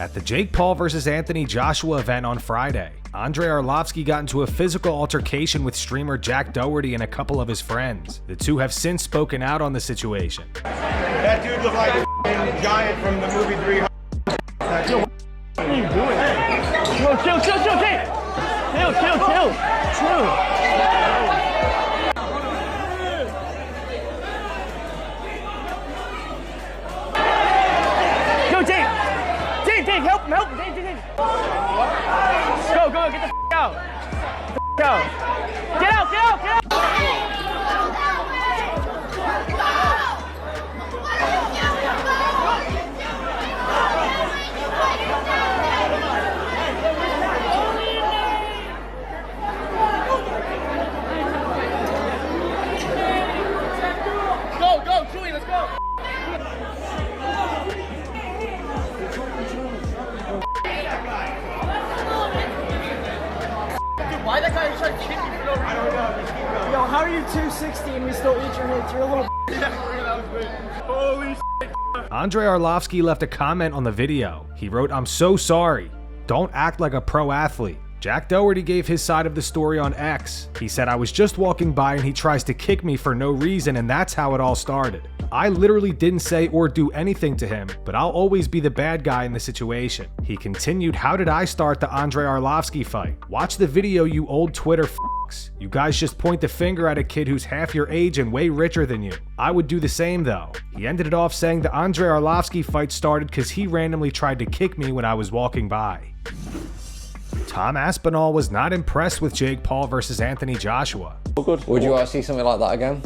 At the Jake Paul vs. Anthony Joshua event on Friday, Andrei Arlovski got into a physical altercation with streamer Jack Doherty and a couple of his friends. The two have since spoken out on the situation. That dude looked like a giant from the movie 300. What are you doing? Chill, Jake! Chill. Yo, Jake, help him, Jake. Go, get the out. Get out. Go, Chewy, let's go. Why that guy trying to kick you for no reason? I don't know. Just keep going. Yo, how are you 260 and we still eat your hits? You're a little that was good. Holy shit. Andrei Arlovski left a comment on the video. He wrote, "I'm so sorry. Don't act like a pro athlete." Jack Doherty gave his side of the story on X. He said, "I was just walking by and he tries to kick me for no reason, and that's how it all started. I literally didn't say or do anything to him, but I'll always be the bad guy in the situation." He continued, "How did I start the Andrei Arlovski fight? Watch the video, you old Twitter f***s. You guys just point the finger at a kid who's half your age and way richer than you. I would do the same though." He ended it off saying the Andrei Arlovski fight started because he randomly tried to kick me when I was walking by. Tom Aspinall was not impressed with Jake Paul versus Anthony Joshua. Would you want to see something like that again?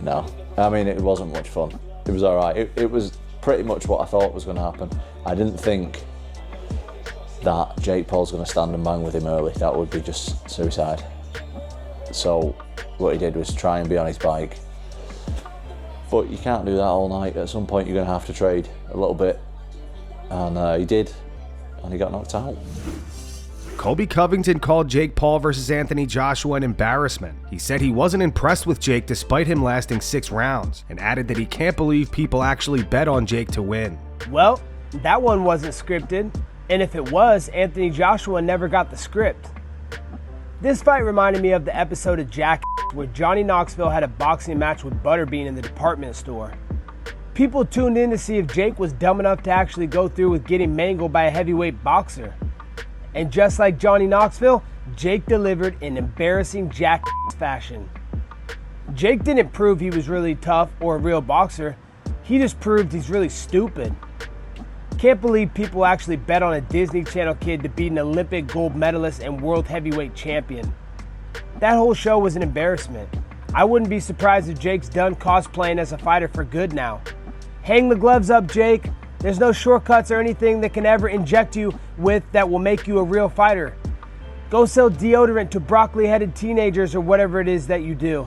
No. I mean, it wasn't much fun. It was all right. It was pretty much what I thought was going to happen. I didn't think that Jake Paul's going to stand and bang with him early. That would be just suicide. So what he did was try and be on his bike. But you can't do that all night. At some point, you're going to have to trade a little bit. And he did. And he got knocked out. Colby Covington called Jake Paul versus Anthony Joshua an embarrassment. He said he wasn't impressed with Jake despite him lasting 6 rounds, and added that he can't believe people actually bet on Jake to win. Well, that one wasn't scripted, and if it was, Anthony Joshua never got the script. This fight reminded me of the episode of Jackass where Johnny Knoxville had a boxing match with Butterbean in the department store. People tuned in to see if Jake was dumb enough to actually go through with getting mangled by a heavyweight boxer. And just like Johnny Knoxville, Jake delivered in embarrassing Jackass fashion. Jake didn't prove he was really tough or a real boxer, he just proved he's really stupid. Can't believe people actually bet on a Disney Channel kid to beat an Olympic gold medalist and world heavyweight champion. That whole show was an embarrassment. I wouldn't be surprised if Jake's done cosplaying as a fighter for good now. Hang the gloves up, Jake. There's no shortcuts or anything that can ever inject you with that will make you a real fighter. Go sell deodorant to broccoli-headed teenagers or whatever it is that you do.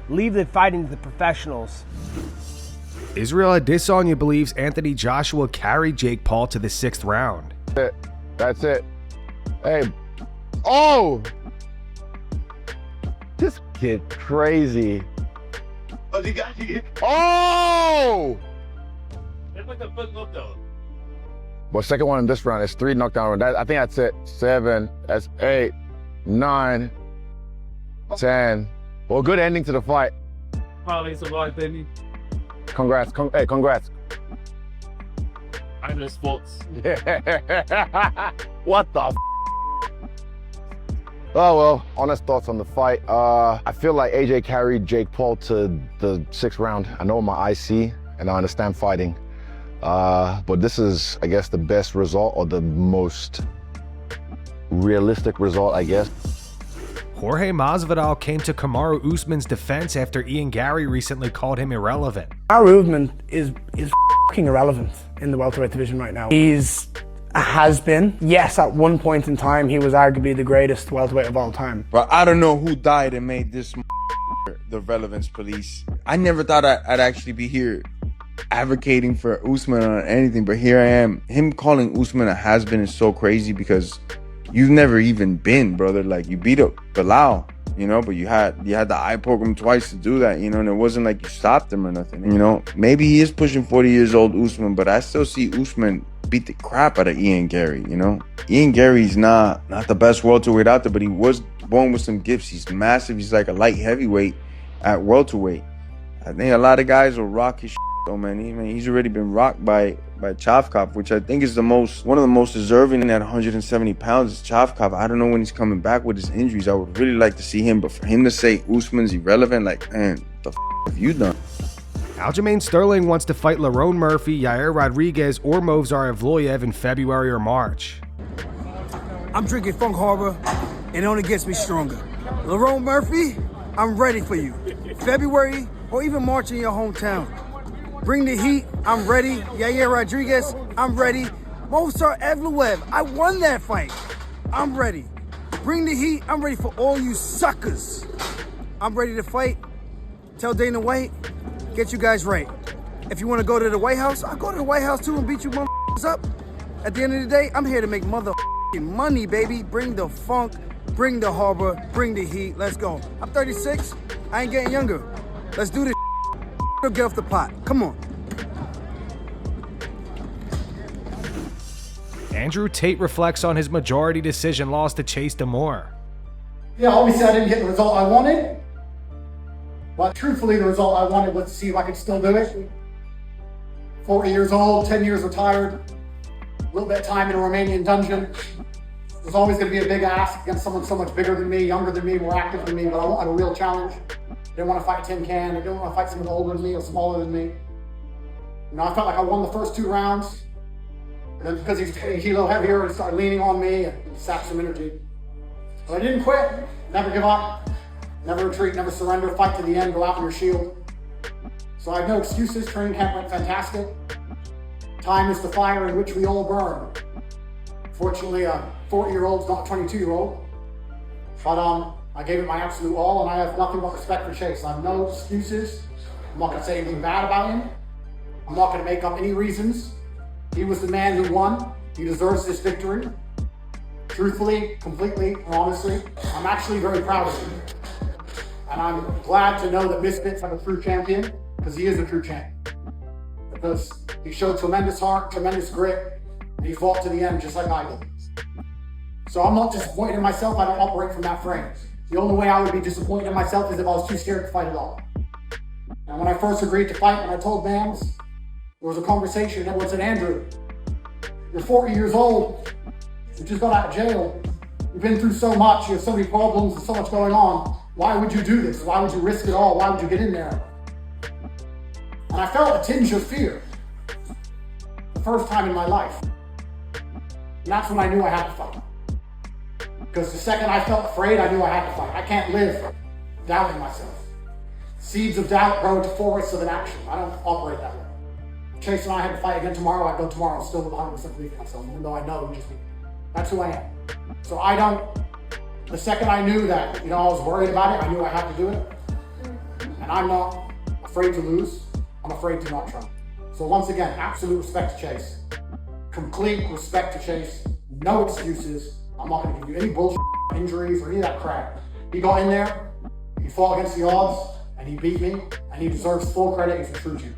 Leave the fighting to the professionals. Israel Adesanya believes Anthony Joshua carried Jake Paul to the 6th round. That's it. Hey. Oh! This kid crazy. Oh, you got you. Oh! It's like a foot look though. Well, second one in this round is 3 knockdown. I think that's it. 7, that's 8, 9, 10. Well, good ending to the fight. Probably survived, baby. Congrats. Hey, congrats. I know sports. What the f? Oh, well, honest thoughts on the fight. I feel like AJ carried Jake Paul to the 6th round. I know my IC and I understand fighting. But this is, I guess, the best result or the most realistic result, I guess. Jorge Masvidal came to Kamaru Usman's defense after Ian Garry recently called him irrelevant. Kamaru Usman is fucking irrelevant in the welterweight division right now. He's a has-been. Yes, at one point in time, he was arguably the greatest welterweight of all time. But I don't know who died and made this the relevance police. I never thought I'd actually be here advocating for Usman or anything, but here I am. Him calling Usman a has-been is so crazy because you've never even been, brother. Like, you beat up Bilal, you know, but you had the eye program twice to do that, you know, and it wasn't like you stopped him or nothing, you know. Maybe he is pushing 40 years old, Usman, but I still see Usman beat the crap out of Ian Garry, you know? Ian Gary's not the best welterweight out there, but he was born with some gifts. He's massive. He's like a light heavyweight at welterweight. I think a lot of guys will rock his shit, though, man. He's already been rocked by Chavkov, which I think is one of the most deserving at 170 pounds is Chavkov. I don't know when he's coming back with his injuries. I would really like to see him, but for him to say Usman's irrelevant, like, man, the f have you done? Aljamain Sterling wants to fight Lerone Murphy, Yair Rodriguez, or Movsar Evloev in February or March. I'm drinking Funk Harbor, and it only gets me stronger. Lerone Murphy, I'm ready for you. February or even March in your hometown. Bring the heat, I'm ready. Yair Rodriguez, I'm ready. Movsar Evloev, I won that fight. I'm ready. Bring the heat, I'm ready for all you suckers. I'm ready to fight. Tell Dana White, get you guys right. If you want to go to the White House, I'll go to the White House too and beat you motherfuckers up. At the end of the day, I'm here to make motherfucking money, baby. Bring the funk, bring the harbor, bring the heat. Let's go. I'm 36. I ain't getting younger. Let's do this. Get off the pot. Come on. Andrew Tate reflects on his majority decision loss to Chase DeMoor. Yeah, obviously I didn't get the result I wanted. But truthfully, the result I wanted was to see if I could still do it. 40 years old, 10 years retired, a little bit of time in a Romanian dungeon. It was always going to be a big ask against someone so much bigger than me, younger than me, more active than me, but I wanted a real challenge. I didn't want to fight a tin can. I didn't want to fight someone older than me or smaller than me. You know, I felt like I won the first 2 rounds. And then because he's a kilo heavier, he started leaning on me and sapped some energy. But I didn't quit, never give up. Never retreat, never surrender, fight to the end, go out on your shield. So I have no excuses, training camp went fantastic. Time is the fire in which we all burn. Fortunately, a 40-year-old's not a 22-year-old. But I gave it my absolute all, and I have nothing but respect for Chase. I have no excuses. I'm not gonna say anything bad about him. I'm not gonna make up any reasons. He was the man who won. He deserves this victory. Truthfully, completely, and honestly, I'm actually very proud of him. And I'm glad to know that Misfits have a true champion, because he is a true champion. Because he showed tremendous heart, tremendous grit, and he fought to the end just like I did. So I'm not disappointed in myself, I don't operate from that frame. The only way I would be disappointed in myself is if I was too scared to fight at all. And when I first agreed to fight, when I told Bams, there was a conversation, everyone said, Andrew, you're 40 years old, you just got out of jail, you've been through so much, you have so many problems and so much going on. Why would you do this? Why would you risk it all? Why would you get in there? And I felt a tinge of fear the first time in my life. And that's when I knew I had to fight. Because the second I felt afraid, I knew I had to fight. I can't live doubting myself. Seeds of doubt grow to forests of inaction. I don't operate that way. Chase and I had to fight again tomorrow. I'd go tomorrow still with 100% belief in myself, even though I know that's who I am. So the second I knew that, I was worried about it, I knew I had to do it. And I'm not afraid to lose, I'm afraid to not try. So once again, absolute respect to Chase. Complete respect to Chase, no excuses. I'm not gonna give you any bullshit, injuries, or any of that crap. He got in there, he fought against the odds, and he beat me, and he deserves full credit. He's a true champion.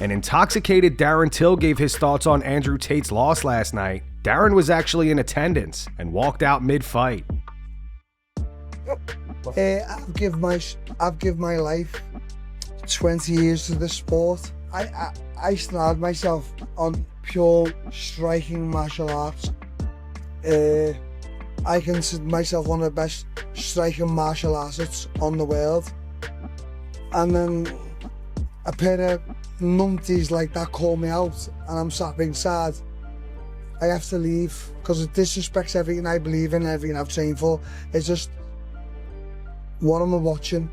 An intoxicated Darren Till gave his thoughts on Andrew Tate's loss last night. Darren was actually in attendance and walked out mid-fight. I've given my life 20 years to the sport. I started myself on pure striking martial arts. I consider myself one of the best striking martial artists on the world. And then a pair of numpties like that call me out and I'm sat inside. I have to leave because it disrespects everything I believe in, everything I've trained for. It's just, what am I watching?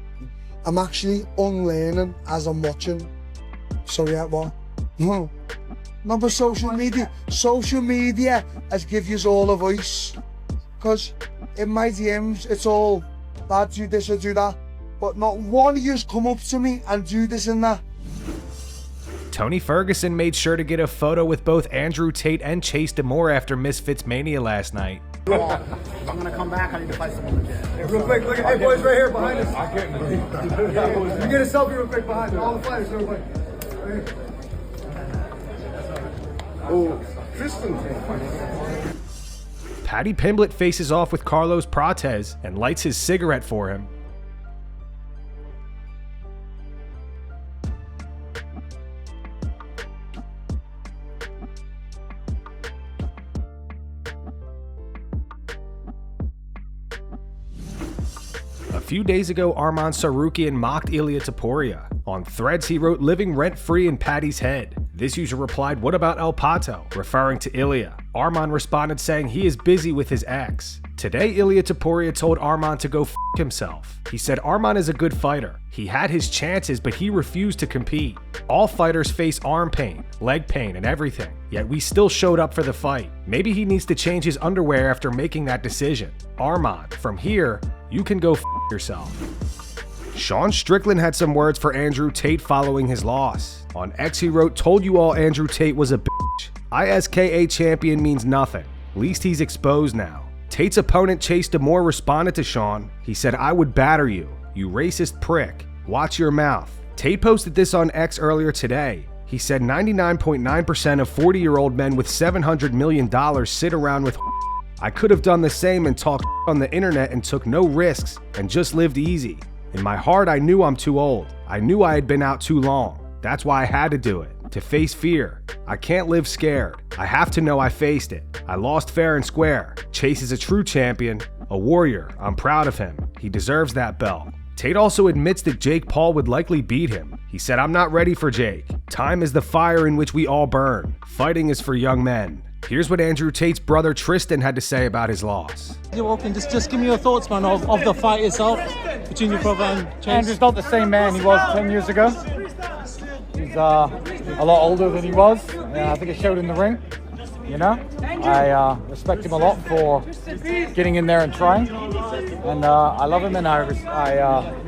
I'm actually unlearning as I'm watching. So yeah, what? Not for social media. Social media has given you all a voice. Because in my DMs, it's all bad, do this or do that. But not one of yous come up to me and do this and that. Tony Ferguson made sure to get a photo with both Andrew Tate and Chase DeMoor after Misfits Mania last night. I'm gonna come back, I need to fight someone again. Hey, real quick, look at hey boys right here behind us. I can't believe it. You get a selfie real quick behind all the fighters, real quick. Paddy Pimblett faces off with Carlos Prates and lights his cigarette for him. A few days ago, Arman Tsarukyan mocked Ilia Topuria. On Threads, he wrote, "Living rent-free in Paddy's head." This user replied, "What about El Pato?" referring to Ilia. Arman responded saying he is busy with his ex. Today, Ilia Topuria told Arman to go f*** himself. He said Arman is a good fighter. He had his chances, but he refused to compete. All fighters face arm pain, leg pain, and everything, yet we still showed up for the fight. Maybe he needs to change his underwear after making that decision. Arman, from here, you can go f*** yourself. Sean Strickland had some words for Andrew Tate following his loss. On X, he wrote, "Told you all Andrew Tate was a bitch. ISKA champion means nothing. Least he's exposed now." Tate's opponent Chase DeMoor responded to Sean. He said, "I would batter you, you racist prick. Watch your mouth." Tate posted this on X earlier today. He said 99.9% of 40-year-old men with $700 million sit around with I could have done the same and talked on the internet and took no risks and just lived easy. In my heart, I knew I'm too old. I knew I had been out too long. That's why I had to do it, to face fear. I can't live scared. I have to know I faced it. I lost fair and square. Chase is a true champion, a warrior. I'm proud of him. He deserves that belt." Tate also admits that Jake Paul would likely beat him. He said, "I'm not ready for Jake. Time is the fire in which we all burn. Fighting is for young men." Here's what Andrew Tate's brother Tristan had to say about his loss. You're welcome. Just give me your thoughts, man, of the fight itself between your brother and Chase. Andrew's not the same man he was 10 years ago. He's a lot older than he was. I think it showed in the ring. You know, I respect him a lot for getting in there and trying, and I love him, and I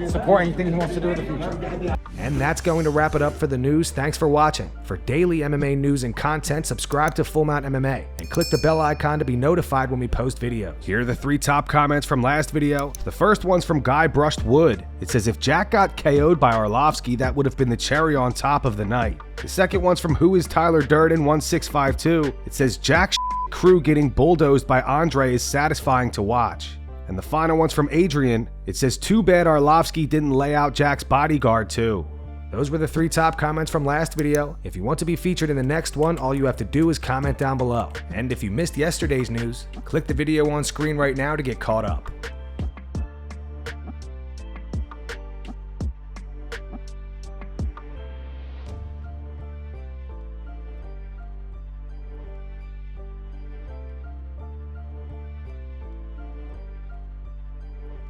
support anything he wants to do in the future. And that's going to wrap it up for the news. Thanks for watching. For daily MMA news and content, subscribe to Full Mount MMA and click the bell icon to be notified when we post videos. Here are the 3 top comments from last video. The first one's from Guy Brushed Wood. It says, "If Jack got KO'd by Arlovski, that would have been the cherry on top of the night." The second one's from Who is Tyler Durden 1652. It says, "Jack's crew getting bulldozed by Andrei is satisfying to watch." And the final one's from Adrian. It says, "Too bad Arlovski didn't lay out Jack's bodyguard too." Those were the 3 top comments from last video. If you want to be featured in the next one, all you have to do is comment down below. And if you missed yesterday's news, click the video on screen right now to get caught up.